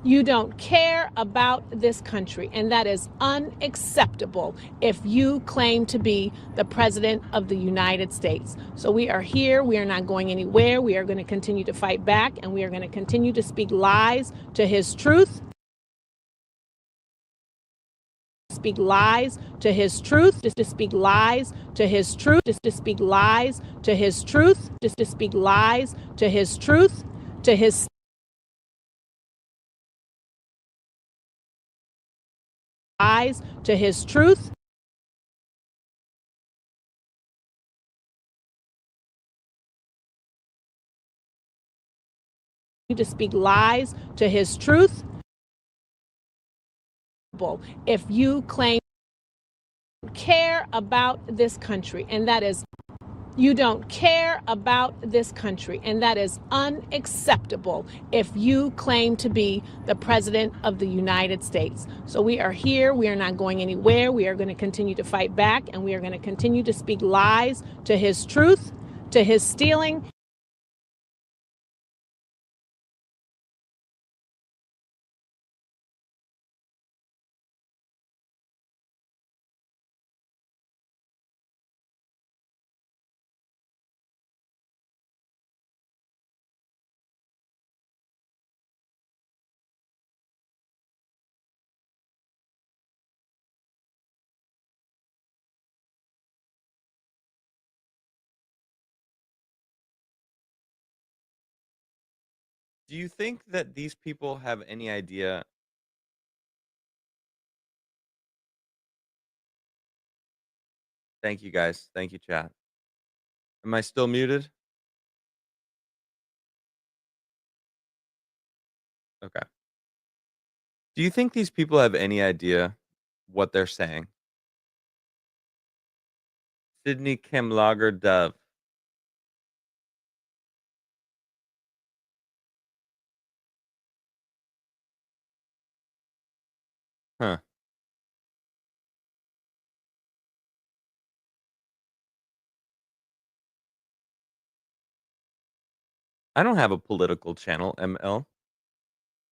You don't care about this country, and that is unacceptable if you claim to be the President of the United States. So we are here. We are not going anywhere. We are going to continue to fight back, and we are going to continue to speak lies to his truth. Speak lies to his truth, just to speak lies to his truth, just to speak lies to his truth, just to speak lies to his truth, to his lies to his truth. To speak lies to his truth. If you claim care about this country, and that is you don't care about this country, and that is unacceptable if you claim to be the President of the United States. So we are here. We are not going anywhere. We are going to continue to fight back, and we are going to continue to speak lies to his truth, to his stealing. Do you think that these people have any idea? Thank you guys. Thank you, chat. Am I still muted? Okay. Do you think these people have any idea what they're saying? Sydney Kemlager Dove. Huh. I don't have a political channel, ML.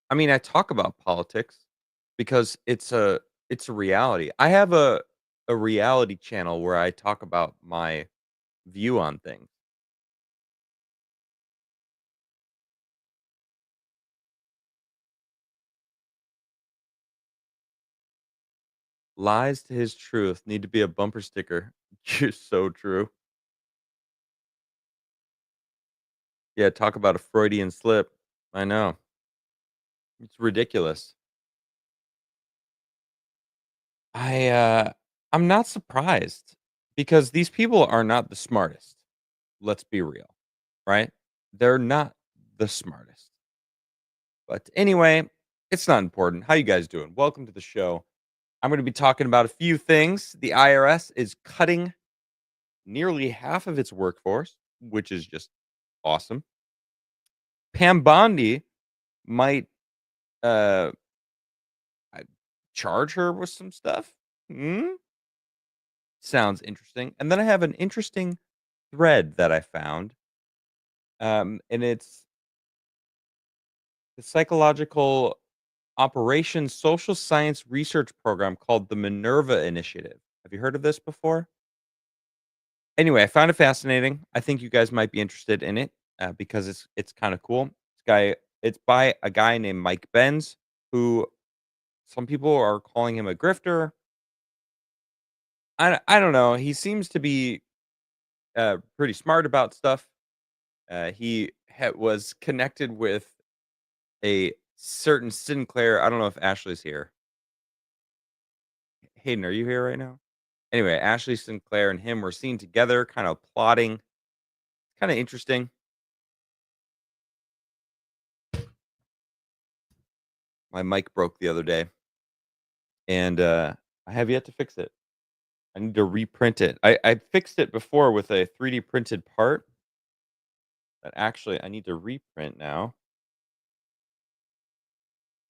I mean, I talk about politics because it's a reality. I have a reality channel where I talk about my view on things. Lies to his truth need to be a bumper sticker. You're so true. Yeah, talk about a Freudian slip. I know. It's ridiculous. I I'm not surprised because these people are not the smartest. Let's be real, right? They're not the smartest. But anyway, it's not important. How you guys doing? Welcome to the show. I'm going to be talking about a few things. The IRS is cutting nearly half of its workforce, which is just awesome. Pam Bondi might uh charge her with some stuff. Hmm? Sounds interesting. And then I have an interesting thread that I found. And it's the psychological operations social science research program called the Minerva Initiative. Have you heard of this before? Anyway, I found it fascinating. I think you guys might be interested in it, because it's kinda cool. It's by a guy named Mike Benz, who some people are calling him a grifter. I don't know. He seems to be, pretty smart about stuff. Was connected with a certain Sinclair. I don't know if Ashley's here. Hayden, are you here right now? Anyway, Ashley Sinclair and him were seen together, kind of plotting. Kinda interesting. My mic broke the other day, and, I have yet to fix it. I need to reprint it. I fixed it before with a 3D printed part that actually I need to reprint now.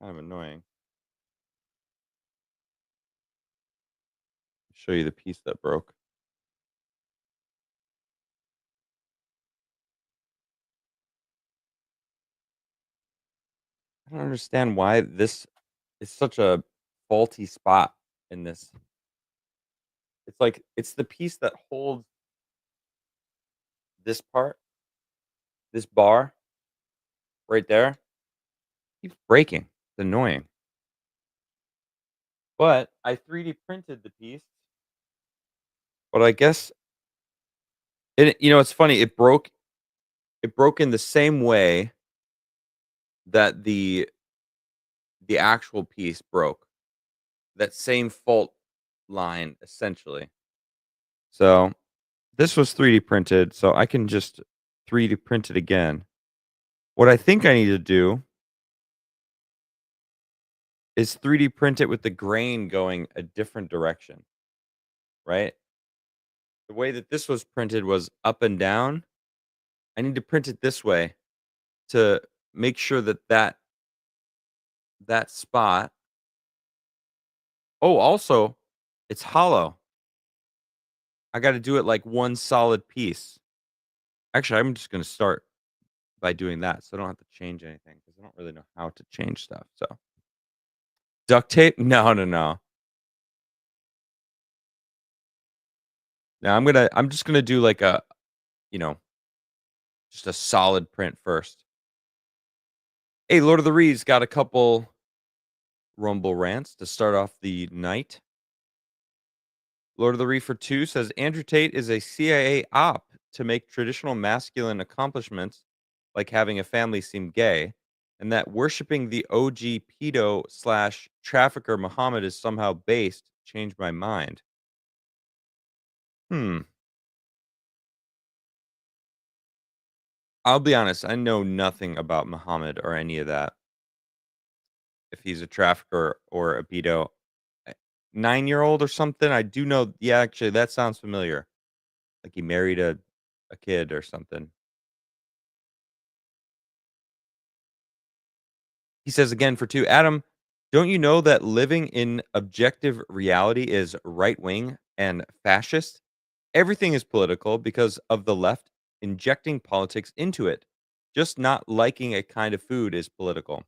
Kind of annoying. Show you the piece that broke. I don't understand why this is such a faulty spot in this. It's like it's the piece that holds this part, this bar right there, keeps breaking. It's annoying. But I 3D printed the piece, but I guess it's funny, it broke in the same way that the actual piece broke. That same fault line, essentially. So, this was 3D printed, so I can just 3D print it again. What I think I need to do is 3D print it with the grain going a different direction, right? The way that this was printed was up and down. I need to print it this way to make sure that that spot. Oh, also, it's hollow. I gotta do it like one solid piece. Actually, I'm just gonna start by doing that, so I don't have to change anything because I don't really know how to change stuff, so duct tape? No, no, no. No, I'm just gonna do like you know, just a solid print first. Hey, Lord of the Rings got a couple rumble rants to start off the night. Lord of the Reefer 2 says Andrew Tate is a CIA op to make traditional masculine accomplishments like having a family seem gay, and that worshiping the OG pedo slash trafficker Muhammad is somehow based. Changed my mind. Hmm. I'll be honest, I know nothing about Muhammad or any of that. If he's a trafficker or a pedo. 9-year-old or something? I do know, yeah, actually, that sounds familiar. Like he married a kid or something. He says again for 2, Adam, don't you know that living in objective reality is right wing and fascist? Everything is political because of the left injecting politics into it. Just not liking a kind of food is political.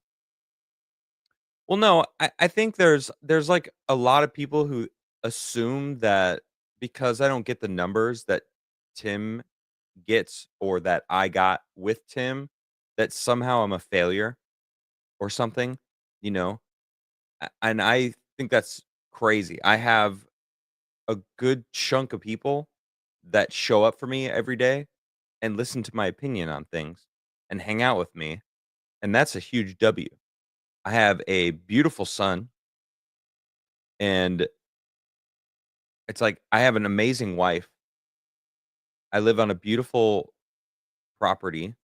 Well, no, I think there's like a lot of people who assume that because I don't get the numbers that Tim gets or that I got with Tim, that somehow I'm a failure or something, you know? And I think that's crazy. I have a good chunk of people that show up for me every day and listen to my opinion on things and hang out with me, and that's a huge W. I have a beautiful son, and it's like I have an amazing wife. I live on a beautiful property.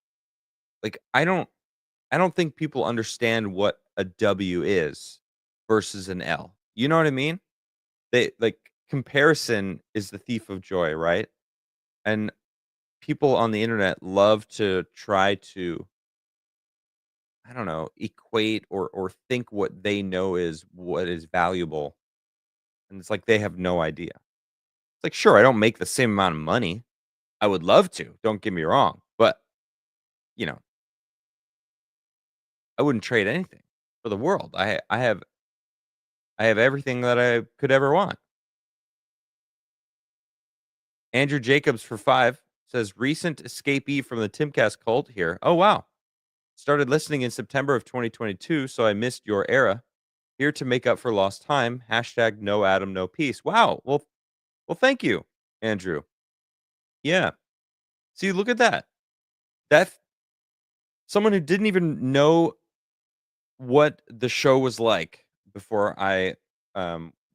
Like I don't think people understand what a W is versus an L. You know what I mean? They like comparison is the thief of joy, right? And people on the internet love to try to, I don't know, equate or think what they know is what is valuable. And it's like they have no idea. It's like, sure, I don't make the same amount of money. I would love to, don't get me wrong. But, you know, I wouldn't trade anything for the world. I have everything that I could ever want. Andrew Jacobs for 5 says recent escapee from the Timcast cult here. Oh wow. Started listening in September of 2022, so I missed your era. Here to make up for lost time. Hashtag no Adam, no peace. Wow. Well, thank you, Andrew. Yeah. See, look at that. That someone who didn't even know what the show was like before I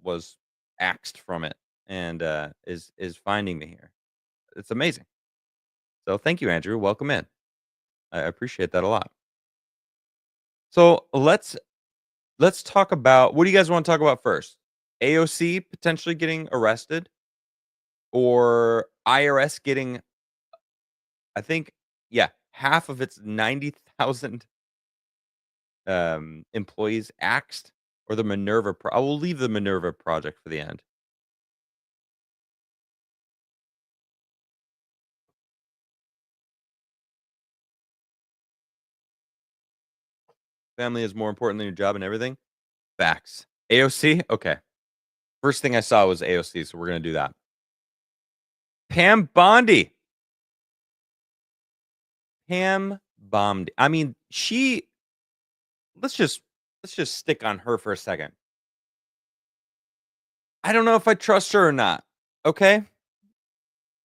was axed from it and is finding me here. It's amazing. So thank you, Andrew. Welcome in. I appreciate that a lot. So let's talk about what do you guys want to talk about first? AOC potentially getting arrested or IRS getting I think yeah, half of its 90,000 employees axed or the I will leave the Minerva project for the end. Family is more important than your job and everything. Facts. AOC? Okay. First thing I saw was AOC, so we're gonna do that. Pam Bondi. Pam Bondi. I mean, she let's just let's just stick on her for a second. I don't know if I trust her or not. Okay?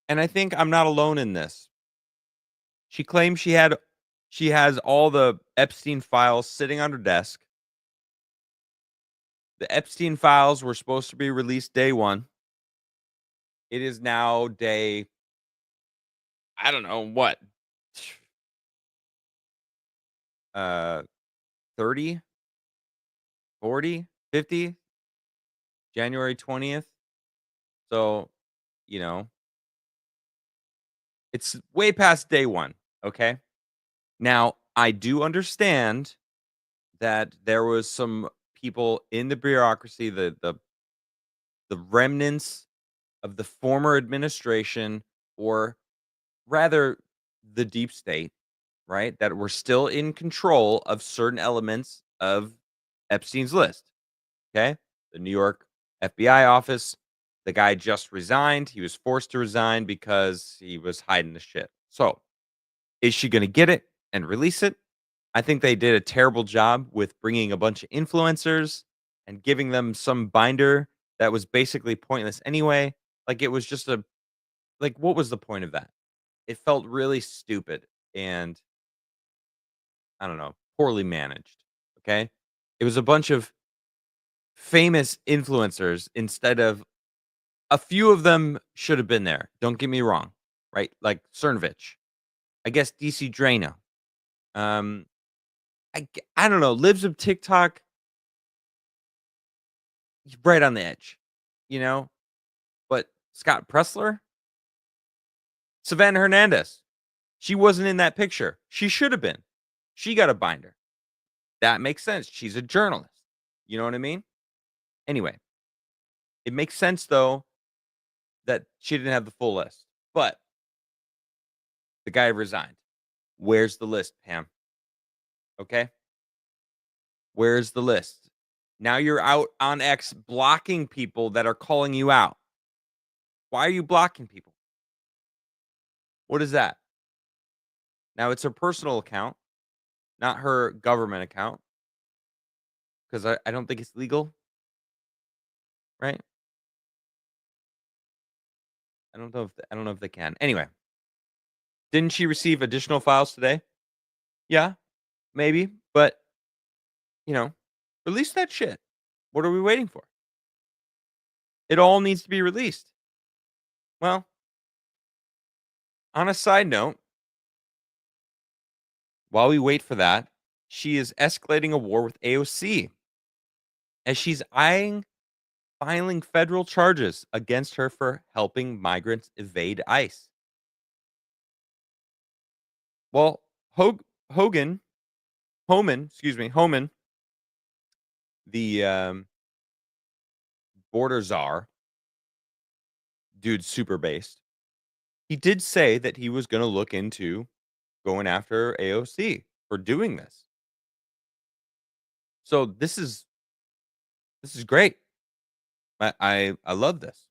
And I think I'm not alone in this. She claims she has all the Epstein files sitting on her desk. The Epstein files were supposed to be released day 1. It is now day I don't know what. Uh 30, 40, 50, January 20th. So, you know, it's way past day 1, okay? Now, I do understand that there was some people in the bureaucracy, the remnants of the former administration, or rather the deep state, right, that were still in control of certain elements of Epstein's list. Okay. The New York FBI office, the guy just resigned. He was forced to resign because he was hiding the shit. So, is she going to get it and release it? I think they did a terrible job with bringing a bunch of influencers and giving them some binder that was basically pointless anyway. Like it was just a like what was the point of that? It felt really stupid and I don't know, poorly managed. Okay? It was a bunch of famous influencers instead of a few of them should have been there. Don't get me wrong, right? Like Cernovich, I guess DC Drano. Um, I don't know. Libs of TikTok, right on the edge, you know. But Scott Pressler, Savannah Hernandez, she wasn't in that picture. She should have been. She got a binder. That makes sense. She's a journalist. You know what I mean? Anyway, it makes sense though that she didn't have the full list, but the guy resigned. Where's the list, Pam? Okay. Where's the list? Now you're out on X blocking people that are calling you out. Why are you blocking people? What is that? Now it's her personal account, not her government account, because I don't think it's legal, right? I don't know if they can. Anyway, didn't she receive additional files today? Yeah, maybe, but you know, release that shit. What are we waiting for? It all needs to be released. Well, on a side note, while we wait for that, she is escalating a war with AOC as she's eyeing filing federal charges against her for helping migrants evade ICE. Well, Hogan, Homan, the border czar, dude, super based. He did say that he was going to look into going after AOC for doing this. So this is great. I love this.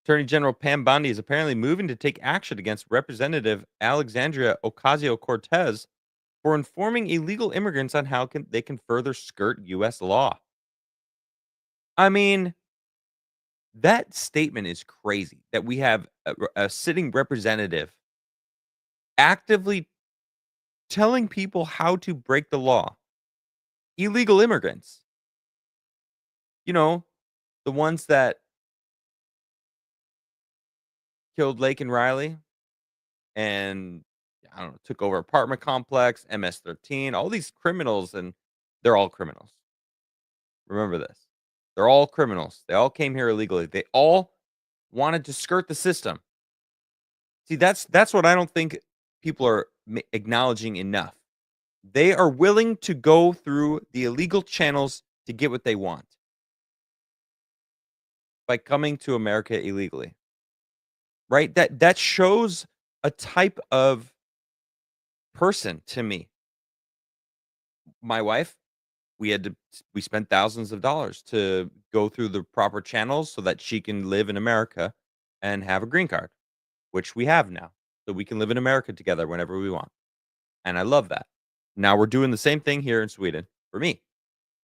Attorney General Pam Bondi is apparently moving to take action against Representative Alexandria Ocasio-Cortez for informing illegal immigrants on how they can further skirt U.S. law. I mean, that statement is crazy that we have a sitting representative actively telling people how to break the law. Illegal immigrants, you know, the ones that killed Lake and Riley and I don't know, took over apartment complex, MS-13, all these criminals, and they're all criminals. Remember this. They're all criminals. They all came here illegally. They all wanted to skirt the system. See, that's what I don't think people are acknowledging enough. They are willing to go through the illegal channels to get what they want by coming to America illegally. Right? That shows a type of person to me. My wife, we spent thousands of dollars to go through the proper channels so that she can live in America and have a green card, which we have now. So we can live in America together whenever we want. And I love that. Now we're doing the same thing here in Sweden for me.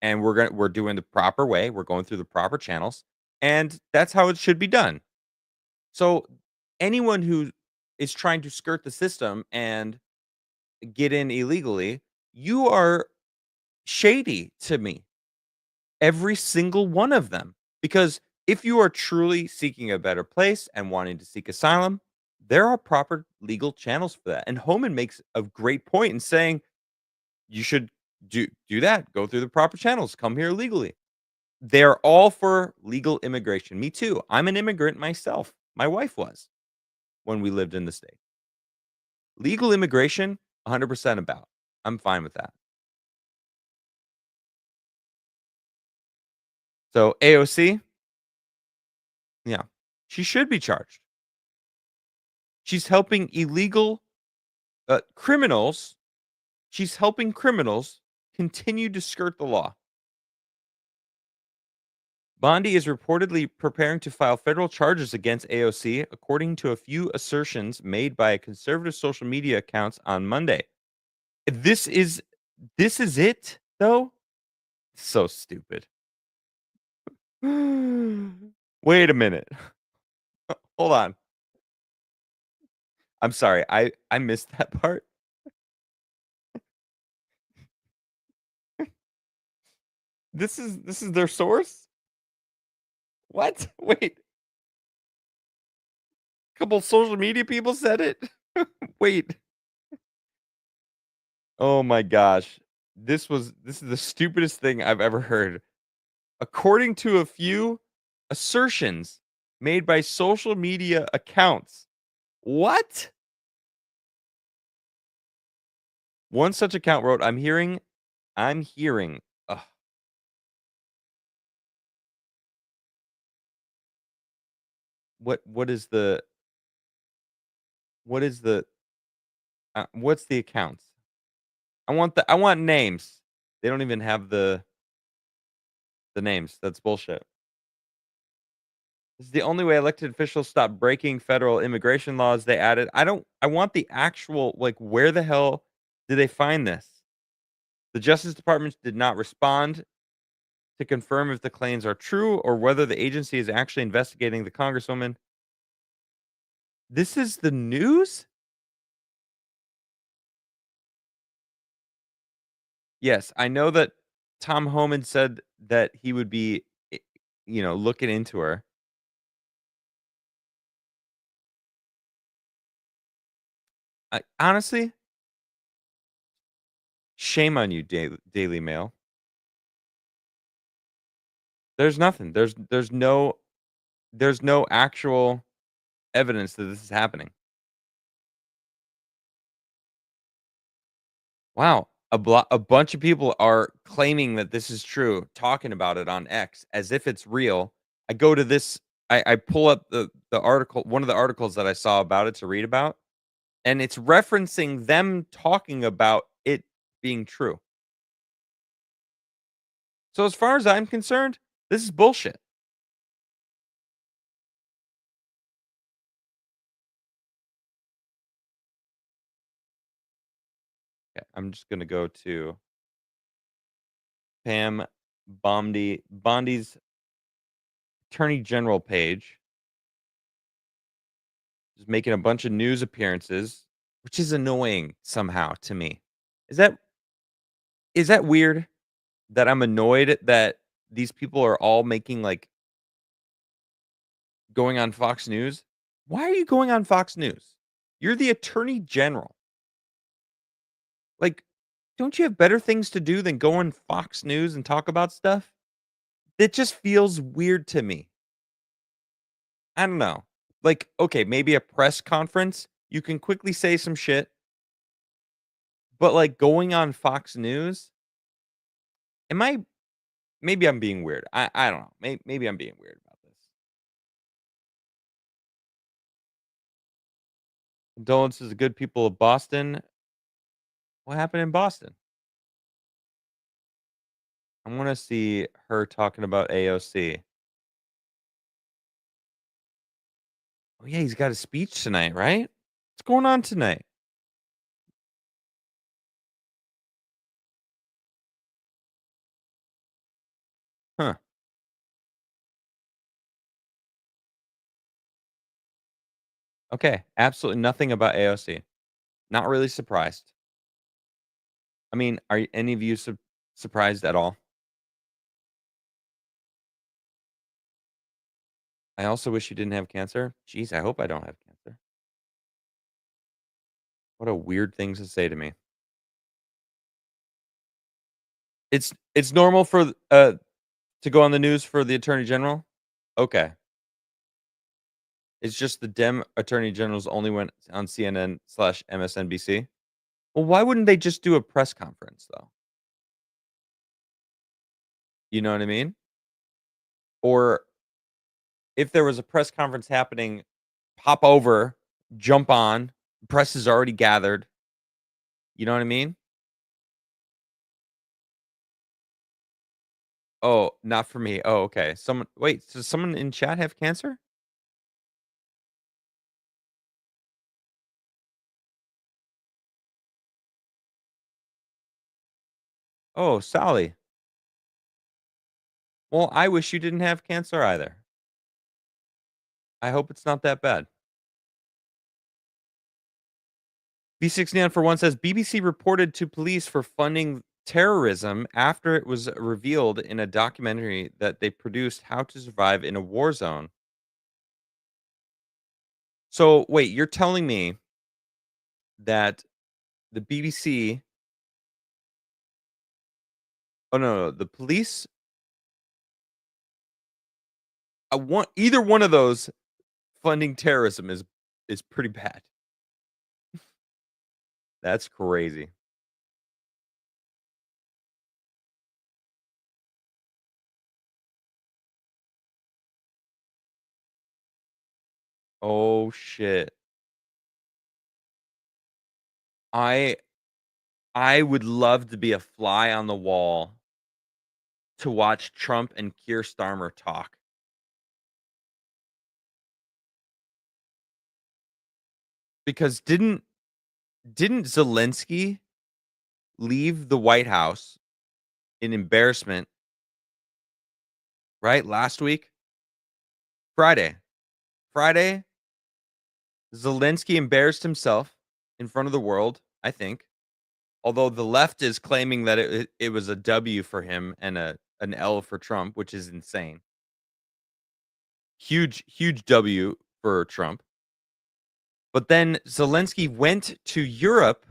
And we're doing the proper way. We're going through the proper channels, and that's how it should be done. So anyone who is trying to skirt the system and get in illegally, you are shady to me. Every single one of them. Because if you are truly seeking a better place and wanting to seek asylum, there are proper legal channels for that. And Homan makes a great point in saying you should do that. Go through the proper channels. Come here legally. They're all for legal immigration. Me too. I'm an immigrant myself. My wife was when we lived in the state. Legal immigration, 100% about. I'm fine with that. So AOC, yeah, she should be charged. She's helping illegal criminals. She's helping criminals continue to skirt the law. Bondi is reportedly preparing to file federal charges against AOC, according to a few assertions made by conservative social media accounts on Monday. This is it, though? So stupid. Wait a minute. Hold on. I'm sorry. I missed that part. This is their source? What? Wait. A couple social media people said it? Wait. Oh my gosh. This is the stupidest thing I've ever heard. According to a few assertions made by social media accounts. What? One such account wrote, I'm hearing ugh, what is the what's the accounts? I want names. They don't even have the names. That's bullshit. This is the only way elected officials stop breaking federal immigration laws, they added. I want the actual like where the hell did they find this? The Justice Department did not respond to confirm if the claims are true or whether the agency is actually investigating the congresswoman. This is the news? Yes, I know that Tom Homan said that he would be, looking into her. Honestly, shame on you, Daily Mail. There's nothing. There's no actual evidence that this is happening. Wow, a bunch of people are claiming that this is true, talking about it on X as if it's real. I go to this. I pull up the article, one of the articles that I saw about it to read about, and it's referencing them talking about it being true. So as far as I'm concerned, this is bullshit. I'm just gonna go to Pam Bondi's Attorney General page, just making a bunch of news appearances, which is annoying somehow to me. Is that is that weird that I'm annoyed that these people are all making like going on Fox News? Why are you going on Fox News? You're the Attorney General. Like, don't you have better things to do than go on Fox News and talk about stuff? It just feels weird to me. I don't know. Like, okay, maybe a press conference, you can quickly say some shit, but like going on Fox News, am I maybe I'm being weird. I don't know. Maybe I'm being weird about this. Condolences to good people of Boston. What happened in Boston? I want to see her talking about AOC. Oh yeah, he's got a speech tonight, right? What's going on tonight? Huh. Okay. Absolutely nothing about AOC. Not really surprised. I mean, are any of you surprised at all? I also wish you didn't have cancer. Jeez, I hope I don't have cancer. What a weird thing to say to me. It's normal for to go on the news for the attorney general. Okay, it's just the Dem attorney generals only went on CNN/MSNBC. Well, why wouldn't they just do a press conference though? You know what I mean? Or if there was a press conference happening, pop over, jump on. Press is already gathered. You know what I mean? Oh, not for me. Oh, okay. Someone wait, does someone in chat have cancer? Oh, Sally. Well, I wish you didn't have cancer either. I hope it's not that bad. B69 for one says BBC reported to police for funding terrorism after it was revealed in a documentary that they produced how to survive in a war zone. So, wait, you're telling me that the BBC oh no, the police one either one of those funding terrorism is pretty bad. That's crazy. Oh shit. I I would love to be a fly on the wall to watch Trump and Keir Starmer talk. Because didn't Zelensky leave the White House in embarrassment, right? Last week? Friday. Friday, Zelensky embarrassed himself in front of the world, I think. Although the left is claiming that it was a W for him and an L for Trump, which is insane. Huge W for Trump. But then Zelensky went to Europe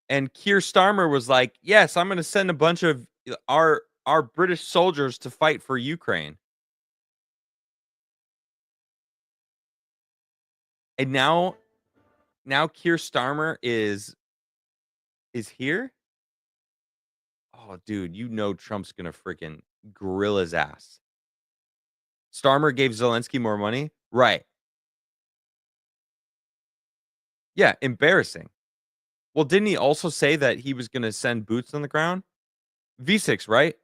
and Keir Starmer was like, "Yes, I'm going to send a bunch of our British soldiers to fight for Ukraine." And now Keir Starmer is here? Oh, dude, you know Trump's going to freaking grill his ass. Starmer gave Zelensky more money? Right. Yeah, embarrassing. Well, didn't he also say that he was going to send boots on the ground? V6, right?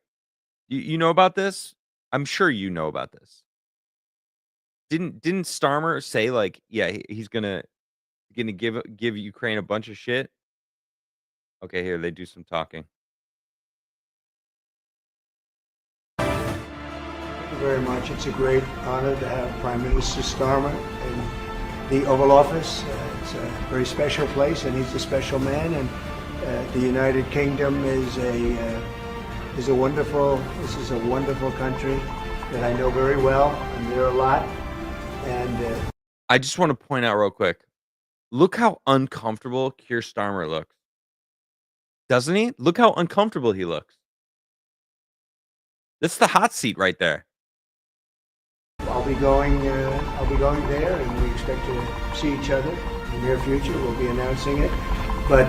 You know about this? I'm sure you know about this. Didn't Starmer say like, yeah, he's gonna give Ukraine a bunch of shit? Okay, here they do some talking. Thank you very much. It's a great honor to have Prime Minister Starmer in the Oval Office. It's a very special place, and he's a special man. And the United Kingdom is a wonderful. This is a wonderful country that I know very well. I'm there a lot, and I just want to point out real quick. Look how uncomfortable Keir Starmer looks. Doesn't he? Look how uncomfortable he looks. That's the hot seat right there. I'll be going there, and we expect to see each other in the near future. We'll be announcing it, but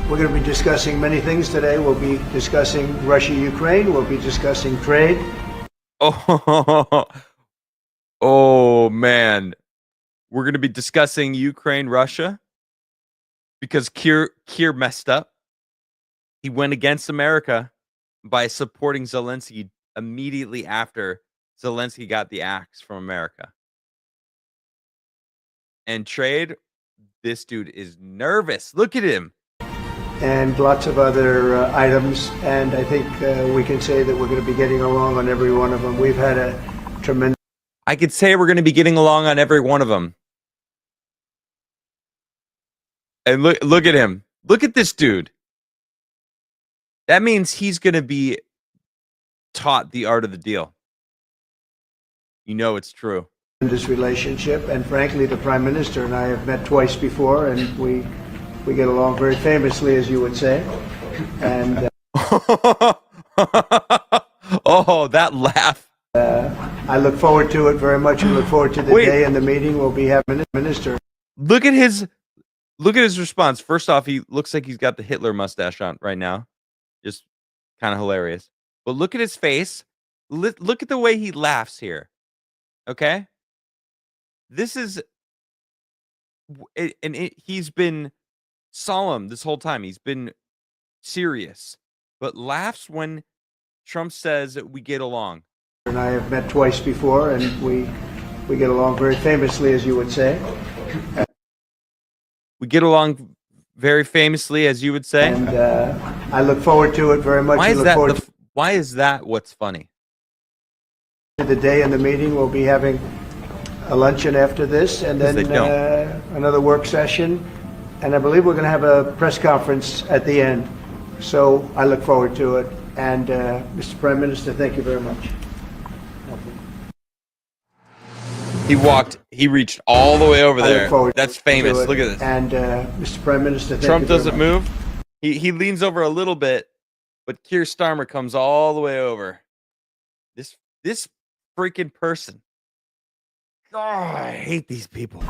we're going to be discussing many things today. We'll be discussing Russia-Ukraine. We'll be discussing trade. Oh, oh man, we're going to be discussing Ukraine, Russia, because Keir messed up. He went against America by supporting Zelensky immediately after Zelensky got the axe from America. And trade, this dude is nervous. Look at him. And lots of other items. And I think we can say that we're going to be getting along on every one of them. We've had a tremendous... I could say we're going to be getting along on every one of them. And look at him. Look at this dude. That means he's going to be taught the art of the deal. You know it's true. This relationship, and frankly, the Prime Minister and I have met twice before, and we get along very famously, as you would say. And oh, that laugh! I look forward to it very much. I look forward to the day and the meeting we'll be having. Minister, look at his response. First off, he looks like he's got the Hitler mustache on right now, just kind of hilarious. But look at his face. Look at the way he laughs here. Okay. This is, and he's been solemn this whole time. He's been serious, but laughs when Trump says that we get along. And I have met twice before, and we get along very famously, as you would say. We get along very famously, as you would say. And I look forward to it very much. Why is that what's funny? The day and the meeting, we'll be having a luncheon after this, and then another work session, and I believe we're going to have a press conference at the end. So I look forward to it. And Mr. Prime Minister, thank you very much. He reached all the way over there. That's famous. Look at this. And Mr. Prime Minister, thank Trump you very doesn't move. He leans over a little bit, but Keir Starmer comes all the way over. This freaking person. Oh, I hate these people.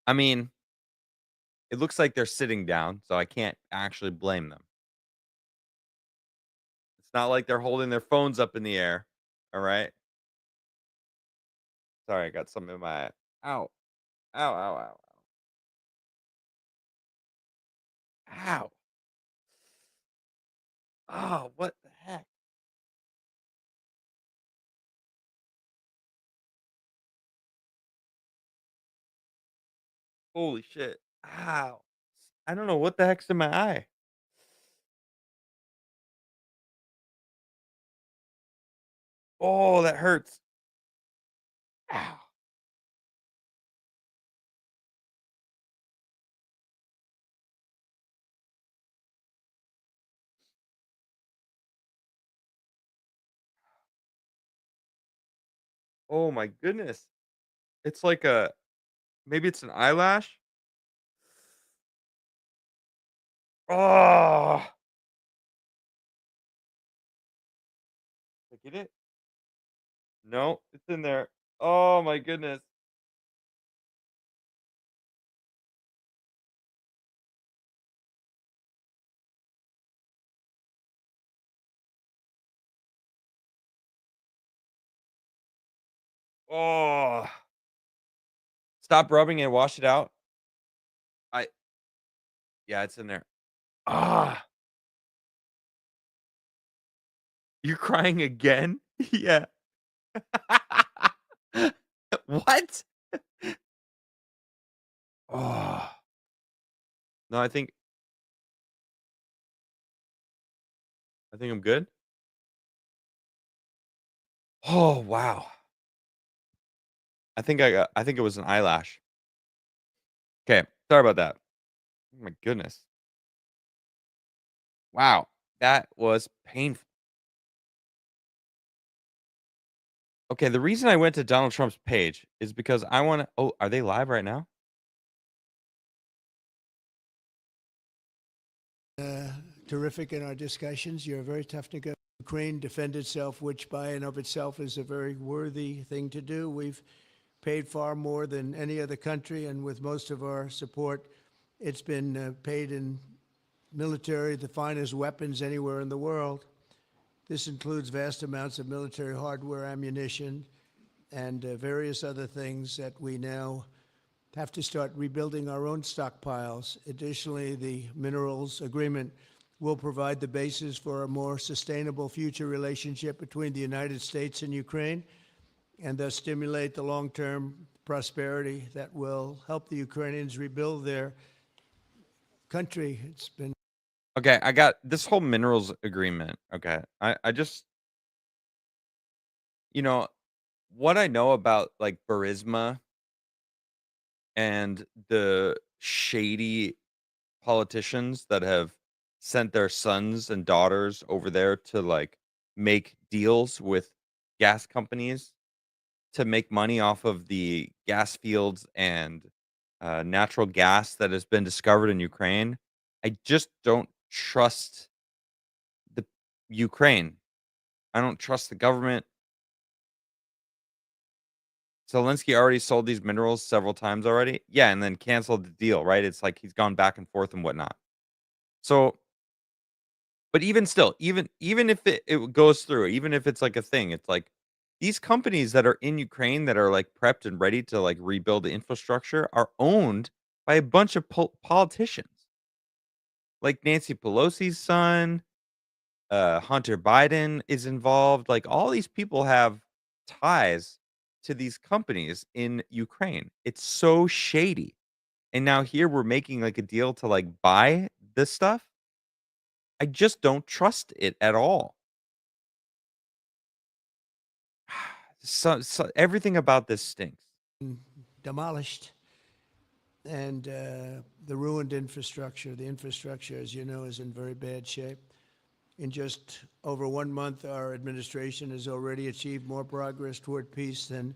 I mean, it looks like they're sitting down, so I can't actually blame them. It's not like they're holding their phones up in the air. All right. Sorry, I got something in my eye. Ow. Ow, ow, ow, ow. Ow. Oh, what the heck? Holy shit. Ow. I don't know what the heck's in my eye. Oh, that hurts. Ow. Oh my goodness. It's like maybe it's an eyelash. Oh. Get it? No, it's in there. Oh my goodness. Oh. Stop rubbing and wash it out. Yeah, it's in there. Ah. You're crying again? Yeah. What? Oh. No, I think I think I'm good. Oh, wow. I think it was an eyelash. Okay, sorry about that. Oh my goodness. Wow, that was painful. Okay, the reason I went to Donald Trump's page is because I wanna oh, are they live right now? Terrific in our discussions. You're very tough to go. Ukraine defend itself, which by and of itself is a very worthy thing to do. We've paid far more than any other country, and with most of our support, it's been paid in military, the finest weapons anywhere in the world. This includes vast amounts of military hardware, ammunition, and various other things that we now have to start rebuilding our own stockpiles. Additionally, the minerals agreement will provide the basis for a more sustainable future relationship between the United States and Ukraine, and thus stimulate the long-term prosperity that will help the Ukrainians rebuild their country. It's been Okay, I got this whole minerals agreement, okay? I just you know, what I know about, like, Burisma and the shady politicians that have sent their sons and daughters over there to, like, make deals with gas companies to make money off of the gas fields and, natural gas that has been discovered in Ukraine. I just don't trust the Ukraine. I don't trust the government. Zelensky already sold these minerals several times already. Yeah, and then canceled the deal, right? It's like he's gone back and forth and whatnot. So, but even still, even if it goes through, even if it's like a thing, it's like these companies that are in Ukraine that are like prepped and ready to like rebuild the infrastructure are owned by a bunch of politicians, like Nancy Pelosi's son, Hunter Biden is involved. Like all these people have ties to these companies in Ukraine. It's so shady. And now here we're making like a deal to like buy this stuff. I just don't trust it at all. So everything about this stinks. demolished. And the ruined infrastructure. The infrastructure, as you know, is in very bad shape. In just over 1 month, our administration has already achieved more progress toward peace than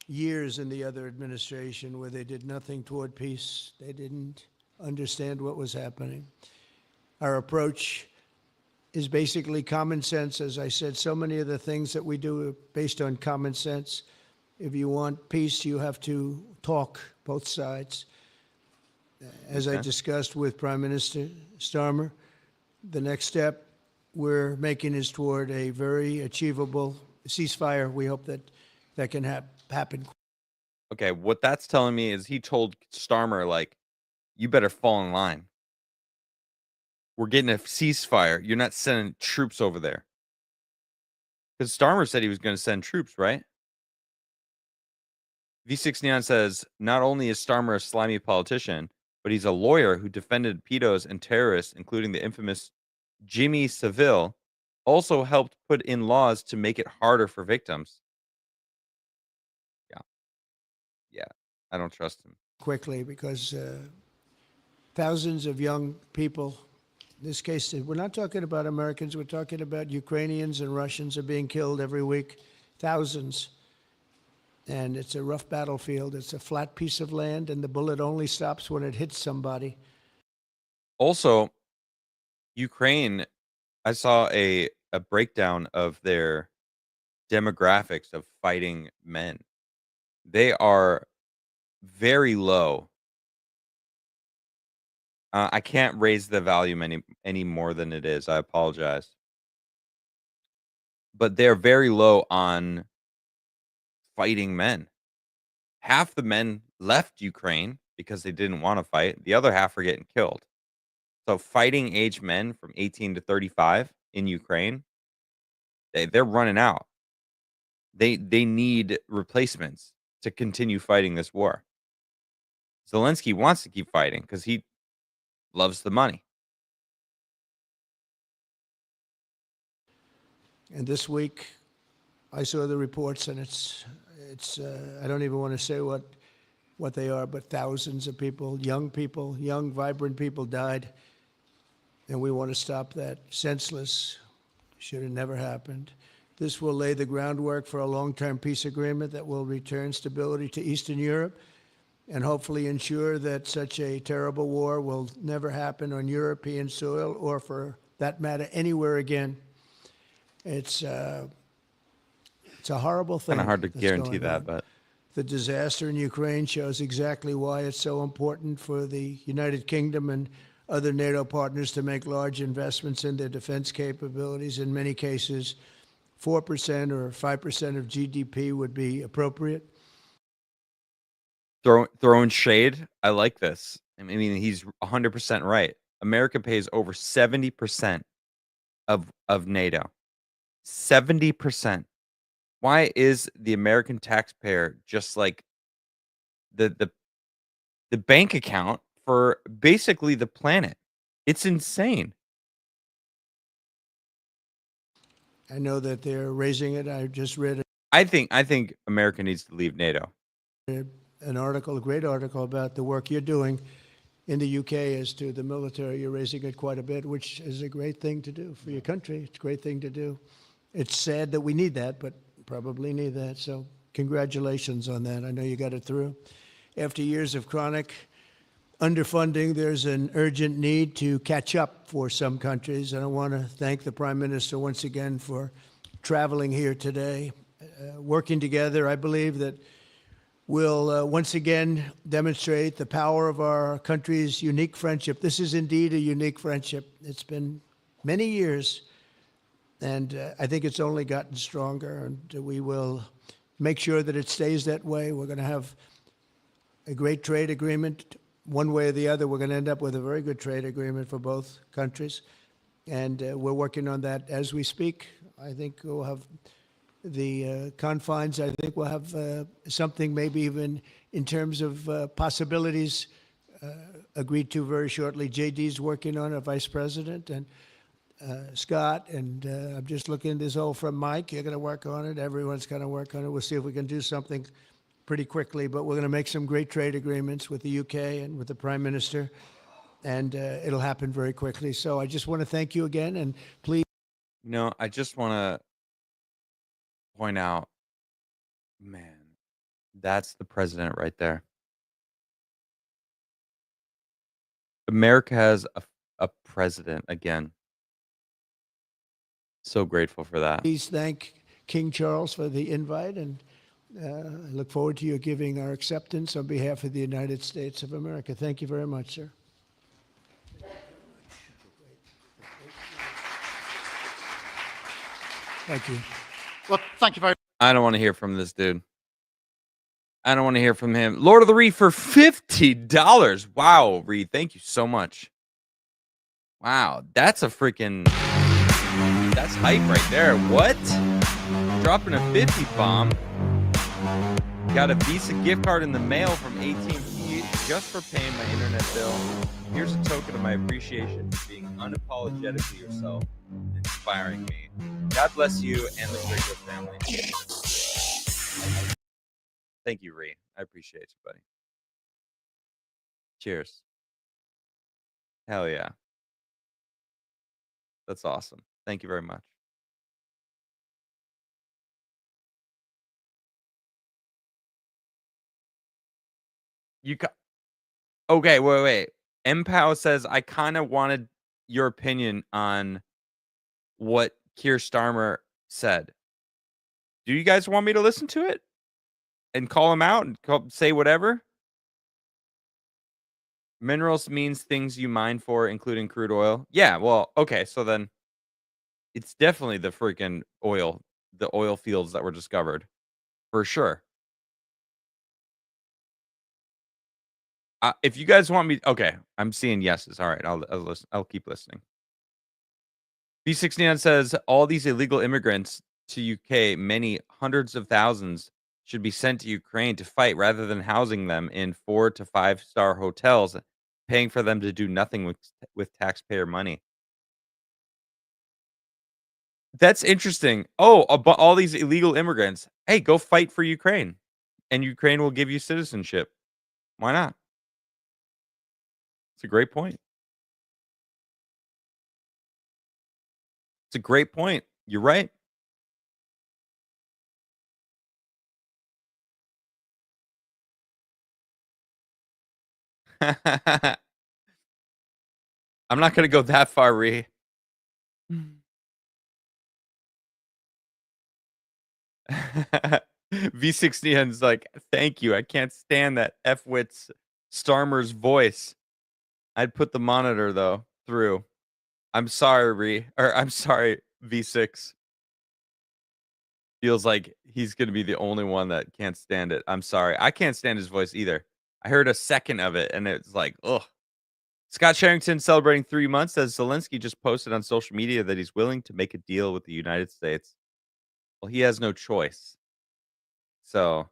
years in the other administration where they did nothing toward peace. They didn't understand what was happening. Our approach is basically common sense. As I said, so many of the things that we do are based on common sense. If you want peace, you have to talk both sides. As I discussed with Prime Minister Starmer, the next step we're making is toward a very achievable ceasefire. We hope that that can happen. Okay, what that's telling me is he told Starmer like, "You better fall in line. We're getting a ceasefire. You're not sending troops over there." Because Starmer said he was going to send troops, right? V6 Neon says, not only is Starmer a slimy politician, but he's a lawyer who defended pedos and terrorists, including the infamous Jimmy Savile, also helped put in laws to make it harder for victims. Yeah. Yeah. I don't trust him. Quickly, because thousands of young people, in this case, we're not talking about Americans, we're talking about Ukrainians and Russians are being killed every week, thousands. And it's a rough battlefield. It's a flat piece of land, and the bullet only stops when it hits somebody. Also, Ukraine, I saw a breakdown of their demographics of fighting men. They are very low. I can't raise the volume any more than it is. I apologize. But they're very low on fighting men. Half the men left Ukraine because they didn't want to fight. The other half are getting killed. So fighting age men from 18 to 35 in Ukraine, they're running out. They need replacements to continue fighting this war. Zelensky wants to keep fighting because he loves the money. And this week, I saw the reports, and it's I don't even want to say what they are, but thousands of people, young, vibrant people died. And we want to stop that. Senseless. Should have never happened. This will lay the groundwork for a long-term peace agreement that will return stability to Eastern Europe and hopefully ensure that such a terrible war will never happen on European soil or, for that matter, anywhere again. It's a horrible thing. Kind of hard to that's guarantee going that, on. but The disaster in Ukraine shows exactly why it's so important for the United Kingdom and other NATO partners to make large investments in their defense capabilities. In many cases, 4% or 5% of GDP would be appropriate. throwing shade. I like this. I mean, he's 100% right. America pays over 70% of NATO. 70%. Why is the American taxpayer just like the bank account for basically the planet? It's insane. I know that they're raising it. I just read I think America needs to leave NATO. an article, a great article about the work you're doing in the UK as to the military. You're raising it quite a bit, which is a great thing to do for your country. It's a great thing to do. It's sad that we need that, but probably need that. So congratulations on that. I know you got it through. After years of chronic underfunding, there's an urgent need to catch up for some countries. And I want to thank the Prime Minister once again for traveling here today. Working together, I believe that we'll once again demonstrate the power of our country's unique friendship. This is indeed a unique friendship. It's been many years, and I think it's only gotten stronger, and we will make sure that it stays that way. We're going to have a great trade agreement. One way or the other, we're going to end up with a very good trade agreement for both countries, and we're working on that as we speak. I think we'll have the confines. I think we'll have something maybe even in terms of possibilities agreed to very shortly. JD's working on it, Vice President, and Scott, and I'm just looking at this all from Mike. You're going to work on it. Everyone's going to work on it. We'll see if we can do something pretty quickly, but we're going to make some great trade agreements with the UK and with the Prime Minister, and it'll happen very quickly. So I just want to thank you again, and please. No, I just want to point out, man, that's the president right there. America has a president again. So grateful for that. Please thank King Charles for the invite, and I look forward to you giving our acceptance on behalf of the United States of America. Thank you very much, sir. Thank you. Well, thank you very much. I don't want to hear from this dude. I don't want to hear from him. Lord of the Reed for $50. Wow, Reed, thank you so much. Wow, that's a freaking... That's hype right there. What? Dropping a 50 bomb. Got a Visa gift card in the mail from AT&T just for paying my internet bill. Here's a token of my appreciation for being unapologetically yourself, inspiring me. God bless you and the Crigler family. Thank you, Ree. I appreciate you, buddy. Cheers. Hell yeah. That's awesome. Thank you very much. Okay, wait. MPOW says, I kind of wanted your opinion on what Keir Starmer said. Do you guys want me to listen to it and call him out and say whatever? Minerals means things you mine for, including crude oil. Yeah, well, okay, so then it's definitely the freaking oil, the oil fields that were discovered, for sure. If you guys want me, okay, I'm seeing yeses. All right, I'll listen. I'll keep listening. B69 says all these illegal immigrants to UK, many hundreds of thousands, should be sent to Ukraine to fight rather than housing them in 4 to 5-star hotels, paying for them to do nothing with taxpayer money. That's interesting. Oh, but all these illegal immigrants. Hey, go fight for Ukraine, and Ukraine will give you citizenship. Why not? It's a great point. It's a great point. You're right. I'm not gonna go that far, Ree. V16's like, thank you. I can't stand that F-wits Starmer's voice. I'd put the monitor though through. I'm sorry, Ree. Or I'm sorry, V6. Feels like he's gonna be the only one that can't stand it. I'm sorry. I can't stand his voice either. I heard a second of it and it's like, ugh. Scott Sherrington celebrating 3 months as Zelensky just posted on social media that he's willing to make a deal with the United States. Well, he has no choice. So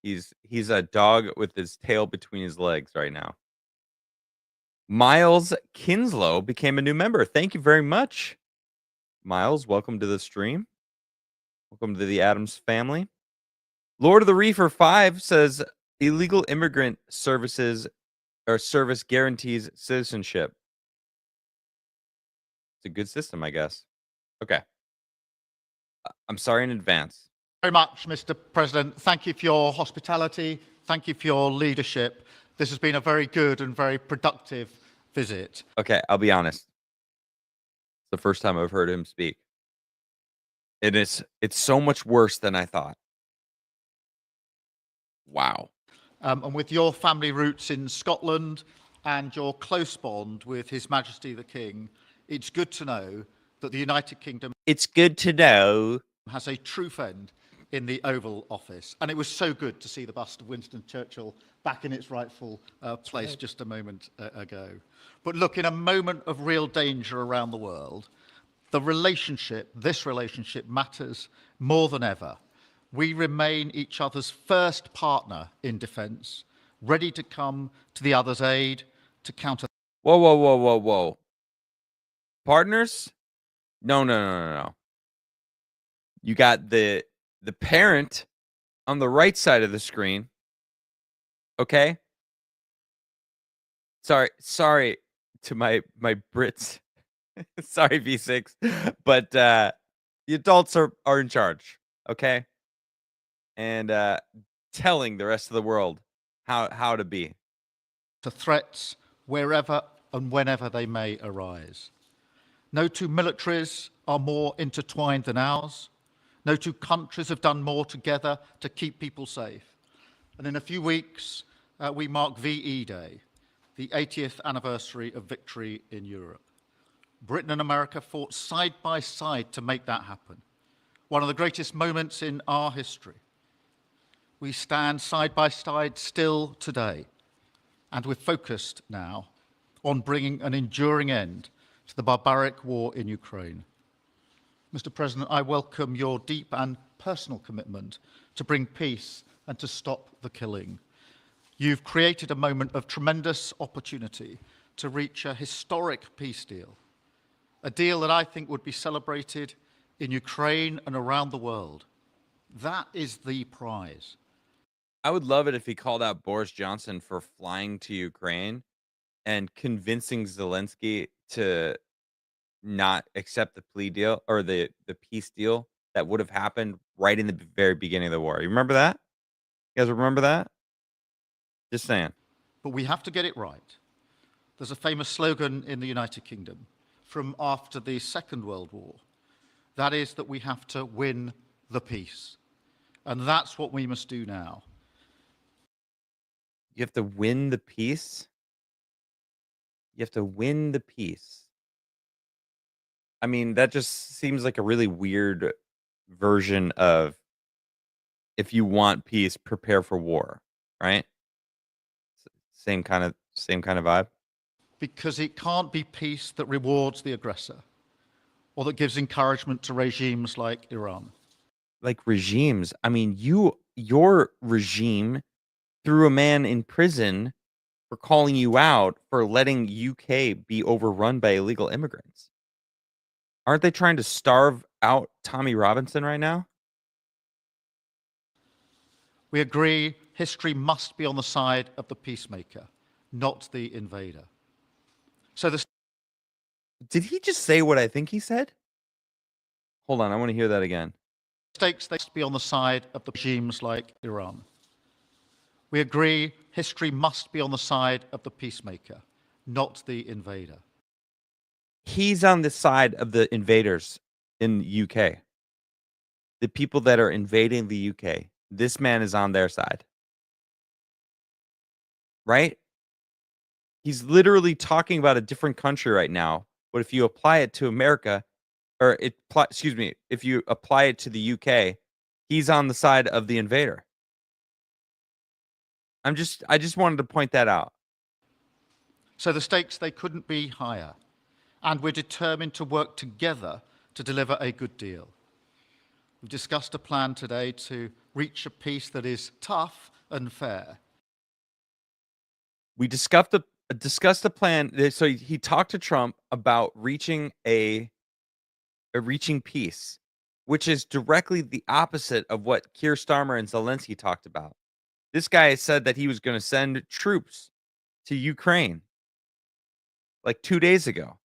he's a dog with his tail between his legs right now. Miles Kinslow became a new member. Thank you very much. Miles, welcome to the stream. Welcome to the Adams family. Lord of the Reefer 5 says illegal immigrant services or service guarantees citizenship. It's a good system, I guess. Okay. I'm sorry in advance. Very much, Mr. President. Thank you for your hospitality. Thank you for your leadership. This has been a very good and very productive visit. Okay, I'll be honest. It's the first time I've heard him speak. It's so much worse than I thought. Wow. And with your family roots in Scotland and your close bond with His Majesty the King, it's good to know that the United Kingdom It's good to know has a true friend in the Oval Office. And it was so good to see the bust of Winston Churchill back in its rightful place just a moment ago. But look, in a moment of real danger around the world, this relationship matters more than ever. We remain each other's first partner in defense, ready to come to the other's aid to counter. Whoa, whoa, whoa, whoa, whoa. Partners? No. You got the parent on the right side of the screen. Okay? Sorry to my Brits. Sorry, V6. But the adults are in charge, okay? And telling the rest of the world how to be. To threats wherever and whenever they may arise. No two militaries are more intertwined than ours. No two countries have done more together to keep people safe. And in a few weeks, we mark VE Day, the 80th anniversary of victory in Europe. Britain and America fought side by side to make that happen. One of the greatest moments in our history. We stand side by side still today, and we're focused now on bringing an enduring end to the barbaric war in Ukraine. Mr. President, I welcome your deep and personal commitment to bring peace and to stop the killing. You've created a moment of tremendous opportunity to reach a historic peace deal, a deal that I think would be celebrated in Ukraine and around the world. That is the prize. I would love it if he called out Boris Johnson for flying to Ukraine and convincing Zelensky to not accept the plea deal or the peace deal that would have happened right in the very beginning of the war. You remember that? You guys remember that? Just saying. But we have to get it right. There's a famous slogan in the United Kingdom from after the Second World War. That is that we have to win the peace. And that's what we must do now. You have to win the peace? You have to win the peace. I mean, that just seems like a really weird version of if you want peace, prepare for war, right? Same kind of vibe. Because it can't be peace that rewards the aggressor or that gives encouragement to regimes like Iran. Like regimes. I mean, your regime threw a man in prison for calling you out for letting UK be overrun by illegal immigrants. Aren't they trying to starve out Tommy Robinson right now? We agree history must be on the side of the peacemaker, not the invader. So the Did he just say what I think he said? Hold on, I want to hear that again. stakes they must be on the side of the regimes like Iran. We agree history must be on the side of the peacemaker, not the invader. He's on the side of the invaders in the UK. The people that are invading the UK. This man is on their side. Right? He's literally talking about a different country right now. But if you apply it to America, if you apply it to the UK, he's on the side of the invader. I just wanted to point that out. So the stakes, they couldn't be higher. And we're determined to work together to deliver a good deal. We've discussed a plan today to reach a peace that is tough and fair. We discussed a plan. So he talked to Trump about reaching reaching peace, which is directly the opposite of what Keir Starmer and Zelensky talked about. This guy said that he was going to send troops to Ukraine like 2 days ago.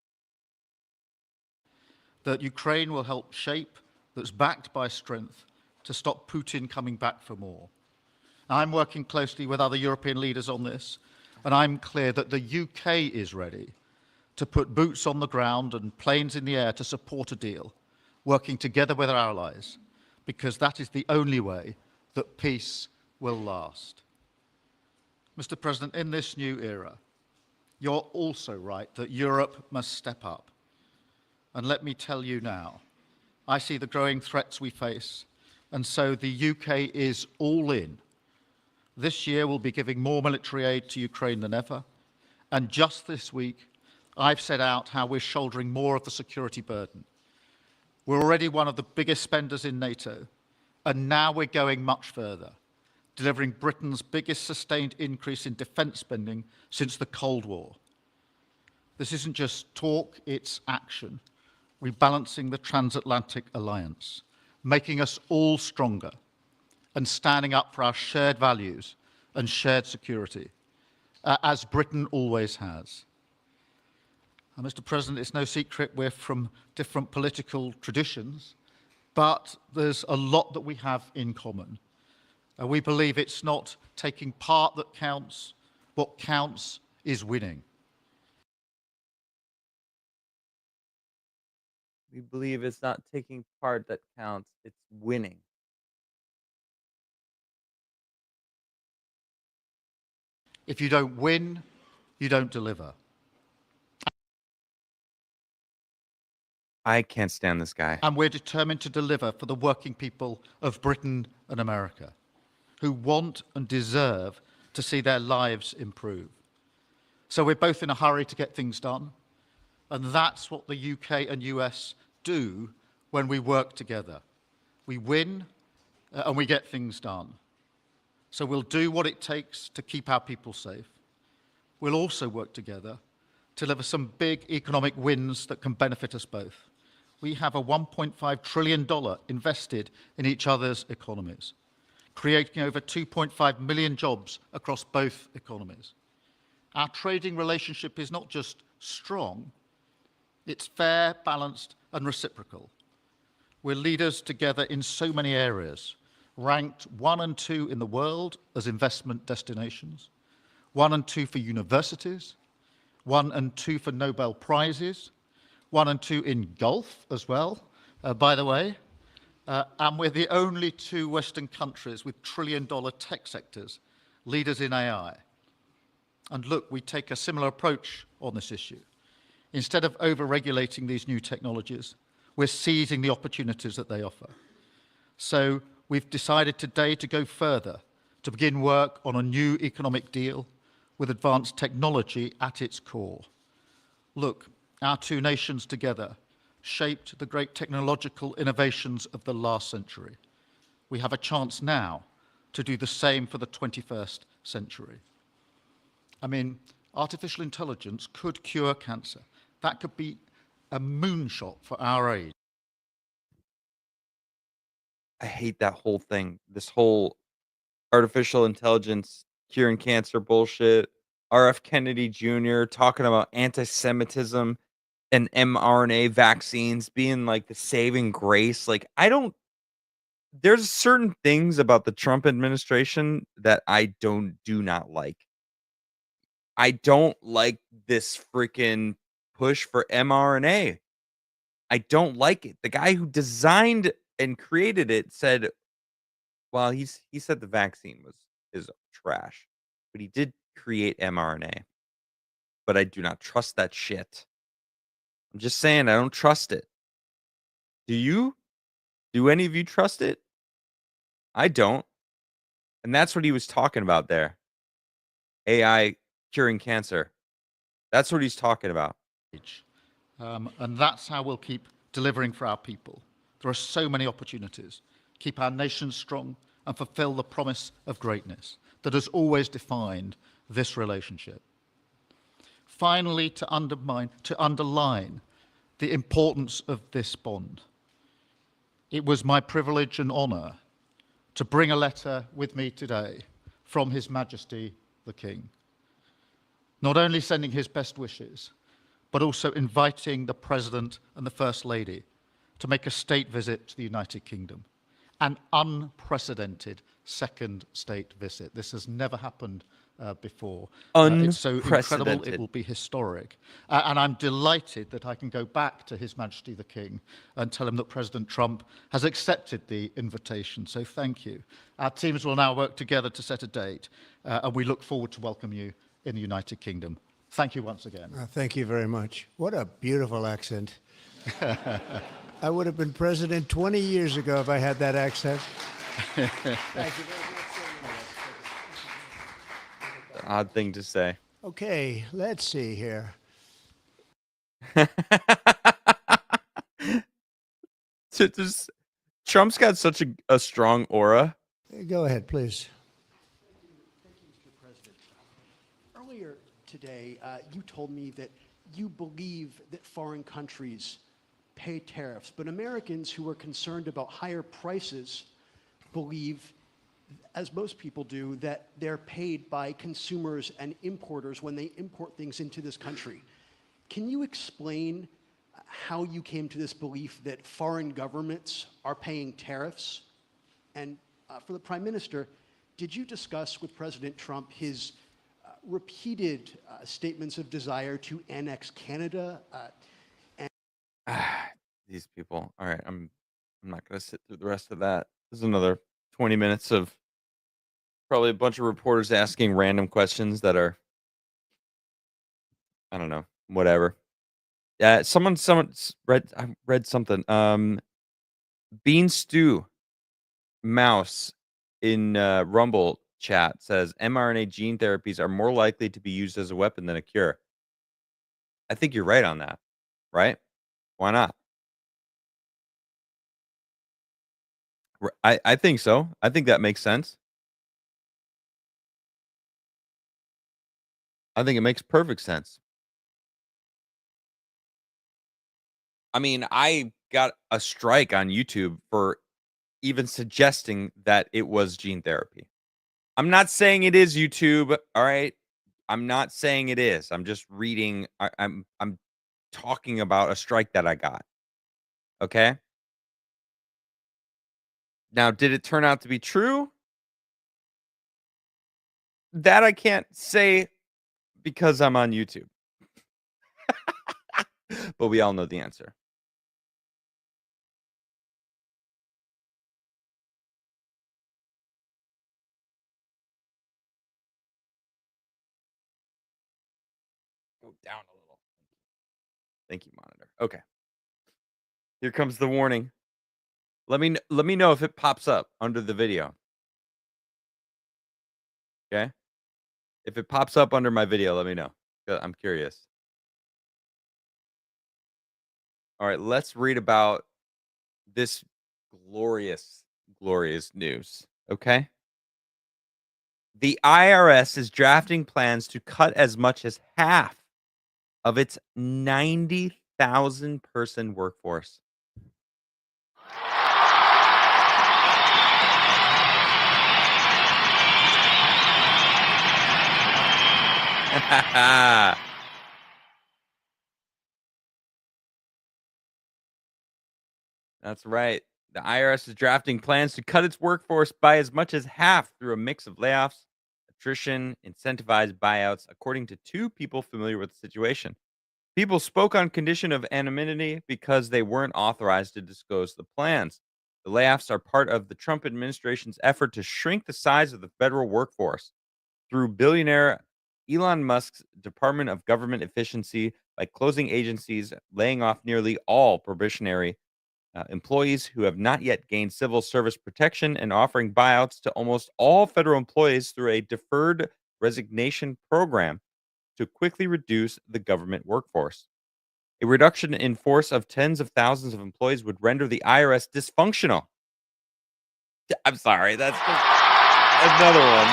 That Ukraine will help shape, that's backed by strength, to stop Putin coming back for more. Now, I'm working closely with other European leaders on this, and I'm clear that the UK is ready to put boots on the ground and planes in the air to support a deal, working together with our allies, because that is the only way that peace will last. Mr. President, in this new era, you're also right that Europe must step up. And let me tell you now, I see the growing threats we face, and so the UK is all in. This year we'll be giving more military aid to Ukraine than ever, and just this week I've set out how we're shouldering more of the security burden. We're already one of the biggest spenders in NATO, and now we're going much further, delivering Britain's biggest sustained increase in defence spending since the Cold War. This isn't just talk, it's action, rebalancing the transatlantic alliance, making us all stronger, and standing up for our shared values and shared security, as Britain always has. And Mr. President, it's no secret we're from different political traditions, but there's a lot that we have in common. We believe it's not taking part that counts. What counts is winning. We believe it's not taking part that counts, it's winning. If you don't win, you don't deliver. I can't stand this guy. And we're determined to deliver for the working people of Britain and America, who want and deserve to see their lives improve. So we're both in a hurry to get things done, and that's what the UK and US do when we work together. We win and we get things done. So we'll do what it takes to keep our people safe. We'll also work together to deliver some big economic wins that can benefit us both. We have a $1.5 trillion invested in each other's economies, creating over 2.5 million jobs across both economies. Our trading relationship is not just strong, it's fair, balanced, and reciprocal. We're leaders together in so many areas, ranked 1 and 2 in the world as investment destinations, 1 and 2 for universities, 1 and 2 for Nobel Prizes, 1 and 2 in golf as well, by the way, and we're the only 2 Western countries with trillion-dollar tech sectors, leaders in AI. And look, we take a similar approach on this issue. Instead of over-regulating these new technologies, we're seizing the opportunities that they offer. So we've decided today to go further, to begin work on a new economic deal with advanced technology at its core. Look, our 2 nations together shaped the great technological innovations of the last century. We have a chance now to do the same for the 21st century. I mean, artificial intelligence could cure cancer. That could be a moonshot for our age. I hate that whole thing. This whole artificial intelligence curing cancer bullshit. RF Kennedy Jr. talking about anti-Semitism and mRNA vaccines being like the saving grace. Like, there's certain things about the Trump administration that I do not like. I don't like this freaking push for mRNA. I don't like it. The guy who designed and created it said, well, he said the vaccine is trash, but he did create mRNA. But I do not trust that shit. I'm just saying I don't trust it. Do you? Do any of you trust it? I don't. And that's what he was talking about there. AI curing cancer. That's what he's talking about. And that's how we'll keep delivering for our people. There are so many opportunities. Keep our nation strong and fulfill the promise of greatness that has always defined this relationship. Finally, to underline the importance of this bond. It was my privilege and honor to bring a letter with me today from His Majesty the King, not only sending his best wishes, but also inviting the President and the First Lady to make a state visit to the United Kingdom, an unprecedented second state visit. This has never happened before. It's so incredible, it will be historic. And I'm delighted that I can go back to His Majesty the King and tell him that President Trump has accepted the invitation. So thank you. Our teams will now work together to set a date, and we look forward to welcome you in the United Kingdom. Thank you once again. Thank you very much. What a beautiful accent. I would have been president 20 years ago if I had that accent. Thank you very much. Odd thing to say. Okay, let's see here. Trump's got such a strong aura. Go ahead, please. Thank you, Mr. President. Earlier today, you told me that you believe that foreign countries pay tariffs, but Americans who are concerned about higher prices believe, as most people do, that they're paid by consumers and importers when they import things into this country. Can you explain how you came to this belief that foreign governments are paying tariffs? And for the Prime Minister, did you discuss with President Trump his repeated statements of desire to annex Canada? These people. All right, I'm not going to sit through the rest of that. This is another 20 minutes of probably a bunch of reporters asking random questions that are, I don't know, whatever. Someone read. I read something. Bean Stew Mouse in Rumble chat says mRNA gene therapies are more likely to be used as a weapon than a cure. I think you're right on that, right? Why not? I think so. I think that makes sense. I think it makes perfect sense. I mean, I got a strike on YouTube for even suggesting that it was gene therapy. I'm not saying it is YouTube, all right? I'm not saying it is. I'm just reading. I'm talking about a strike that I got. Okay? Now, did it turn out to be true? That I can't say because I'm on YouTube. But we all know the answer. Go down a little. Thank you, monitor. Okay. Here comes the warning. Let me know if it pops up under the video. Okay? If it pops up under my video, let me know. I'm curious. All right, let's read about this glorious, glorious news. Okay? The IRS is drafting plans to cut as much as half of its $90,000 60,000 person workforce. That's right. The IRS is drafting plans to cut its workforce by as much as half through a mix of layoffs, attrition, incentivized buyouts, according to two people familiar with the situation. People spoke on condition of anonymity because they weren't authorized to disclose the plans. The layoffs are part of the Trump administration's effort to shrink the size of the federal workforce through billionaire Elon Musk's Department of Government Efficiency by closing agencies, laying off nearly all probationary employees who have not yet gained civil service protection, and offering buyouts to almost all federal employees through a deferred resignation program to quickly reduce the government workforce. A reduction in force of tens of thousands of employees would render the IRS dysfunctional. I'm sorry, that's just another one,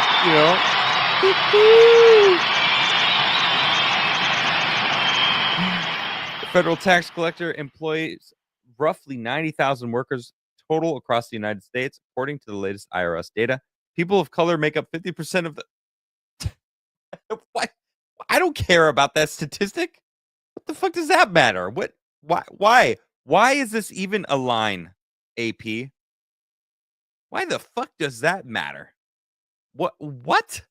The federal tax collector employs roughly 90,000 workers total across the United States, according to the latest IRS data. People of color make up 50% of the. What? I don't care about that statistic. What the fuck does that matter? What? Why? Why? Why is this even a line, AP? Why the fuck does that matter? What? What?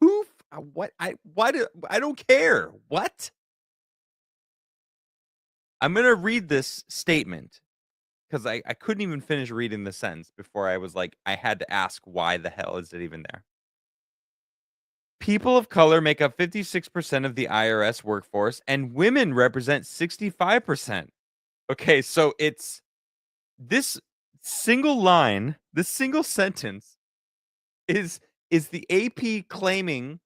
Who? What? Why do I don't care. What? I'm gonna read this statement because I couldn't even finish reading the sentence before I was like, I had to ask why the hell is it even there? People of color make up 56% of the IRS workforce, and women represent 65%. Okay, so it's this single line, this single sentence is the AP claiming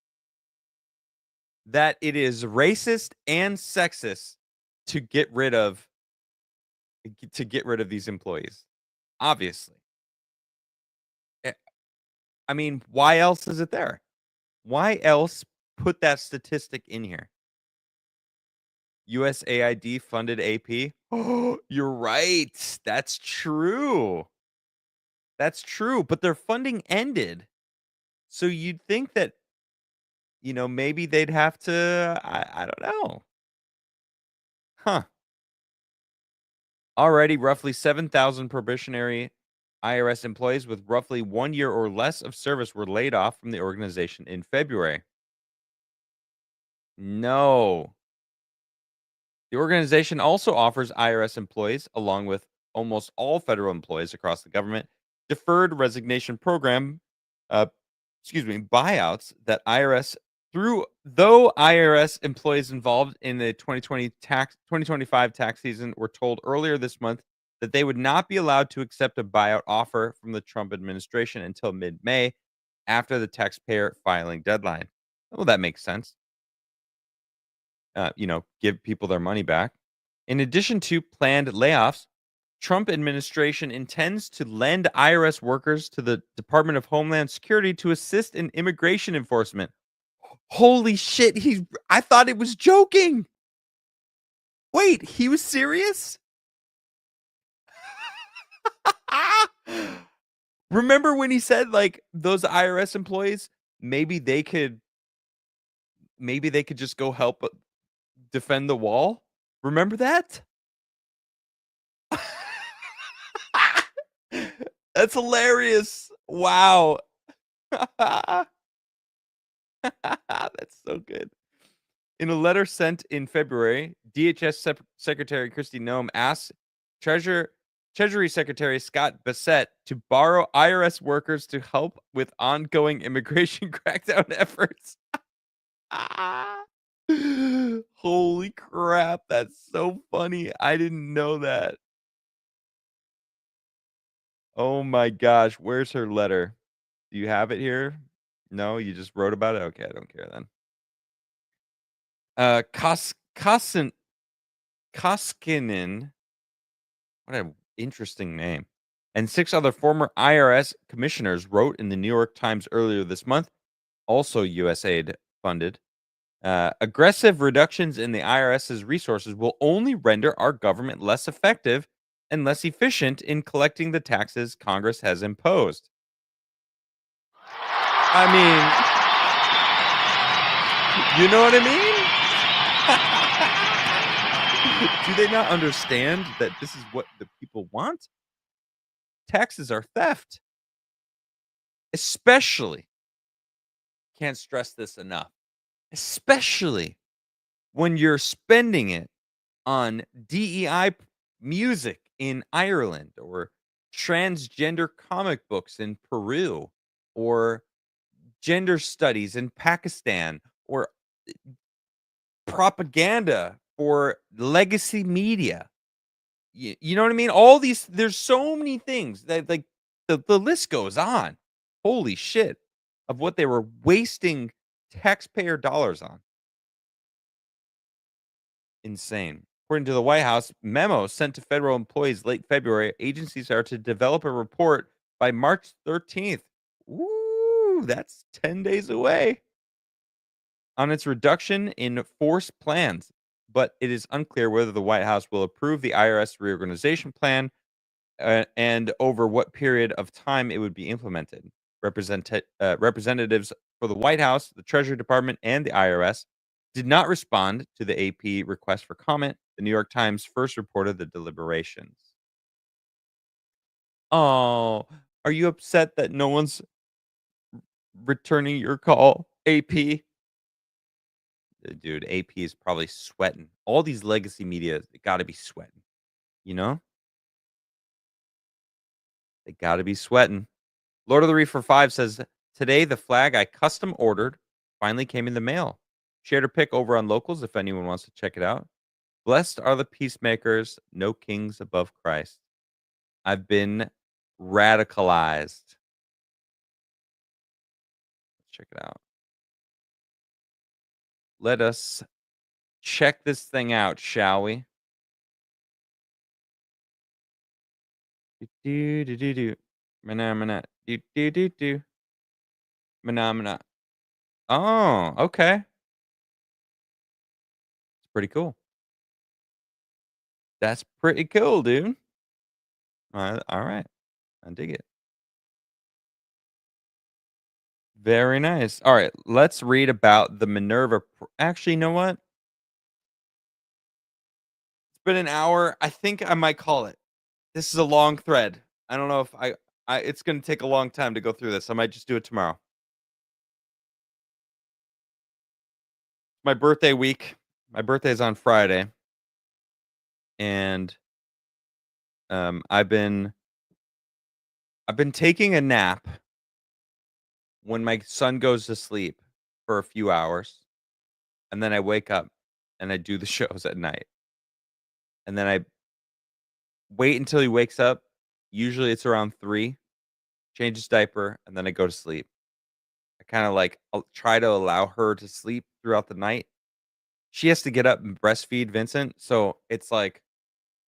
that it is racist and sexist to get rid of these employees. Obviously. Eh, I mean, why else is it there? Why else put that statistic in here? USAID funded AP? Oh, you're right. That's true. That's true, but their funding ended. So you'd think that, maybe they'd have to I don't know. Huh. Already, roughly 7,000 probationary IRS employees with roughly 1 year or less of service were laid off from the organization in February. No. The organization also offers IRS employees, along with almost all federal employees across the government, deferred resignation program, uh, buyouts that though IRS employees involved in the 2025 tax season were told earlier this month that they would not be allowed to accept a buyout offer from the Trump administration until mid-May, after the taxpayer filing deadline. Well, that makes sense. Give people their money back. In addition to planned layoffs, Trump administration intends to lend IRS workers to the Department of Homeland Security to assist in immigration enforcement. Holy shit, I thought it was joking. Wait, he was serious? Remember when he said like those IRS employees, maybe they could just go help defend the wall? Remember that? That's hilarious. Wow. That's so good. In a letter sent in February, DHS Secretary Kristi Noem asked Treasury Secretary Scott Bassett to borrow IRS workers to help with ongoing immigration crackdown efforts. Holy crap, that's so funny. I didn't know that. Oh my gosh, where's her letter? Do you have it here? No, you just wrote about it? Okay, I don't care then. Koskinen, what an interesting name, and 6 other former IRS commissioners wrote in the New York Times earlier this month, also USAID funded, Aggressive reductions in the IRS's resources will only render our government less effective and less efficient in collecting the taxes Congress has imposed. I mean, you know what I mean? Do they not understand that this is what the people want? Taxes are theft. Especially, can't stress this enough, especially when you're spending it on DEI music in Ireland or transgender comic books in Peru or gender studies in Pakistan or propaganda for legacy media. You know what I mean? All these, there's so many things that, like, the list goes on. Holy shit, of what they were wasting taxpayer dollars on. Insane. According to the White House memo sent to federal employees late February, agencies are to develop a report by March 13th. Ooh, that's 10 days away. On its reduction in force plans, but it is unclear whether the White House will approve the IRS reorganization plan and over what period of time it would be implemented. Representatives for the White House, the Treasury Department, and the IRS did not respond to the AP request for comment. The New York Times first reported the deliberations. Oh, are you upset that no one's returning your call, AP? Dude, AP is probably sweating. All these legacy media, they got to be sweating. You know, they got to be sweating. Lord of the Reef for 5 says, today the flag I custom ordered finally came in the mail. Shared her pic over on Locals if anyone wants to check it out. Blessed are the peacemakers, no kings above Christ. I've been radicalized. Let's check it out. Let us check this thing out, shall we? Do do do do. Mana do do do do. Mana. Oh, okay. It's pretty cool. That's pretty cool, dude. All right. I dig it. Very nice. All right, let's read about the Minerva. Actually, you know what? It's been an hour. I think I might call it. This is a long thread. I don't know if it's going to take a long time to go through this. I might just do it tomorrow. My birthday week. My birthday is on Friday, and I've been taking a nap when my son goes to sleep for a few hours, and then I wake up and I do the shows at night. And then I wait until he wakes up. Usually it's around 3, change his diaper, and then I go to sleep. I kind of like I'll try to allow her to sleep throughout the night. She has to get up and breastfeed Vincent, so it's like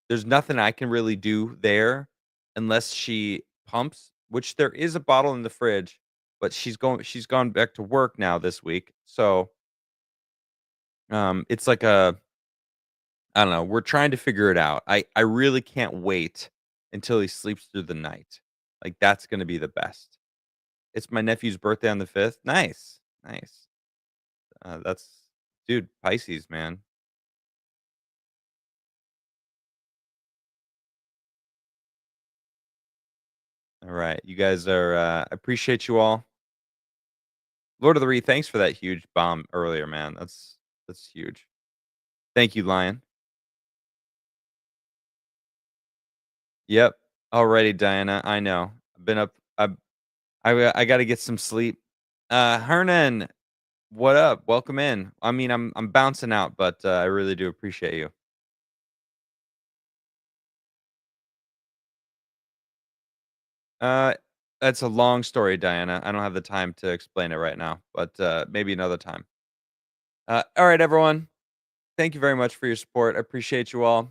there's nothing I can really do there unless she pumps, which there is a bottle in the fridge, but she's gone back to work now this week. So it's like a I don't know, we're trying to figure it out. I really can't wait until he sleeps through the night. Like that's going to be the best. It's my nephew's birthday on the 5th. Nice. Nice. That's dude, Pisces, man. All right. You guys are I appreciate you all. Lord of the Reed, thanks for that huge bomb earlier, man. That's huge. Thank you, Lion. Yep. Alrighty, Diana. I know. I've been up. I got to get some sleep. Hernan, what up? Welcome in. I mean, I'm bouncing out, but I really do appreciate you. Uh, that's a long story, Diana. I don't have the time to explain it right now, but maybe another time. All right, everyone. Thank you very much for your support. I appreciate you all.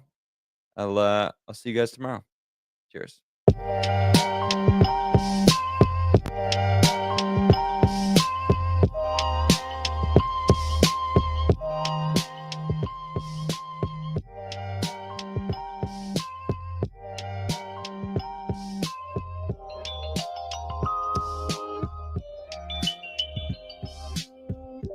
I'll see you guys tomorrow. Cheers.